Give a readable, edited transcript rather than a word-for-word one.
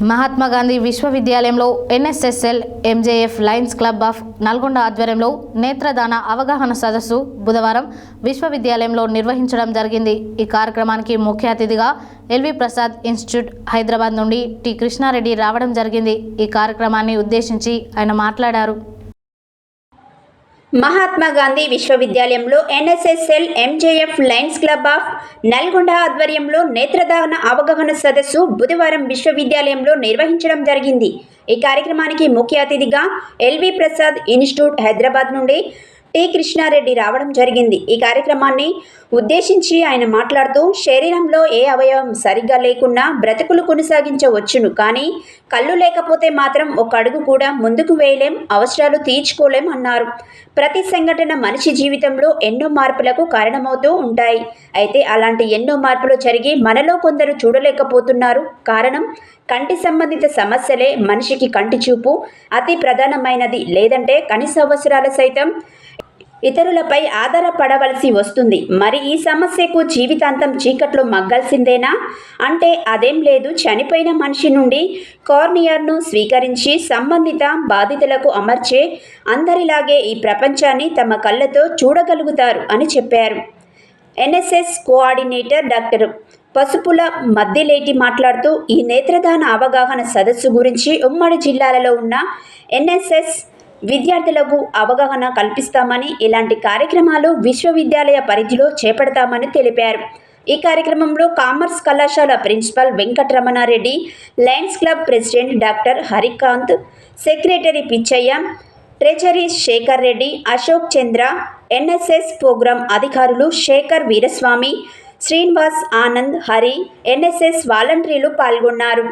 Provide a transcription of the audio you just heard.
మహాత్మా గాంధీ విశ్వవిద్యాలయంలో NSSL MJF lions club of Nalgonda ఆధ్వర్యంలో నేత్రదాన అవగాహన సదస్సు బుధవారం విశ్వవిద్యాలయంలో నిర్వహించడం జరిగింది। ఈ కార్యక్రమానికి ముఖ్య అతిథిగా ఎల్వి ప్రసాద్ ఇన్స్టిట్యూట్ హైదరాబాద్ నుండి టి కృష్ణారెడ్డి రావడం జరిగింది। ఈ కార్యక్రమాన్ని ఉద్దేశించి ఆయన మాట్లాడారు। మహాత్మా గాంధీ విశ్వవిద్యాలయంలో NSSL MJF lions club of Nalgonda ఆధ్వర్యంలో నేత్రదాన అవగాహన సదస్సు బుధవారం విశ్వవిద్యాలయంలో నిర్వహించడం జరిగింది। ఈ కార్యక్రమానికి ముఖ్య అతిథిగా ఎల్వి ప్రసాద్ ఇన్స్టిట్యూట్ హైదరాబాద్ నుండి టి కృష్ణారెడ్డి రావడం జరిగింది। ఈ కార్యక్రమాన్ని ఉద్దేశించి ఆయన మాట్లాడుతూ శరీరంలో ఏ అవయవం సరిగ్గా లేకున్నా బ్రతుకులు కొనసాగించవచ్చును, కానీ కళ్ళు లేకపోతే మాత్రం ఒక అడుగు కూడా ముందుకు వేయలేం, అవసరాలు తీర్చుకోలేం అన్నారు। ప్రతి సంఘటన మనిషి జీవితంలో ఎన్నో మార్పులకు కారణమవుతూ ఉంటాయి। అయితే అలాంటి ఎన్నో మార్పులు జరిగి మనలో కొందరు చూడలేకపోతున్నారు। కారణం కంటి సంబంధిత సమస్యలే। మనిషికి కంటి చూపు అతి ప్రధానమైనది, లేదంటే కనీస అవసరాలు సైతం ఇతరులపై ఆధారపడవలసి వస్తుంది। మరి ఈ సమస్యకు జీవితాంతం చీకట్లో మగ్గాల్సిందేనా అంటే అదేం లేదు। చనిపోయిన మనిషి నుండి కార్నియాను స్వీకరించి సంబంధిత బాధితులకు అమర్చే అందరిలాగే ఈ ప్రపంచాన్ని తమ కళ్ళతో చూడగలుగుతారు అని చెప్పారు। ఎన్ఎస్ఎస్ కోఆర్డినేటర్ డాక్టర్ పసుపుల మద్దిలేటి మాట్లాడుతూ ఈ నేత్రదాన అవగాహన సదస్సు గురించి ఉమ్మడి జిల్లాలలో ఉన్న ఎన్ఎస్ఎస్ విద్యార్థులకు అవగాహన కల్పిస్తామని, ఇలాంటి కార్యక్రమాలు విశ్వవిద్యాలయ పరిధిలో చేపడతామని తెలిపారు। ఈ కార్యక్రమంలో కామర్స్ కళాశాల principal Venkataramana Reddy, lions club president doctor Harikanth, secretary Pichaiah, treasury Shekhar Reddy, Ashok Chandra, NSS program అధికారులు శేఖర్ వీరస్వామి, శ్రీనివాస్, ఆనంద్, హరి, ఎన్ఎస్ఎస్ వాలంటీర్లు పాల్గొన్నారు।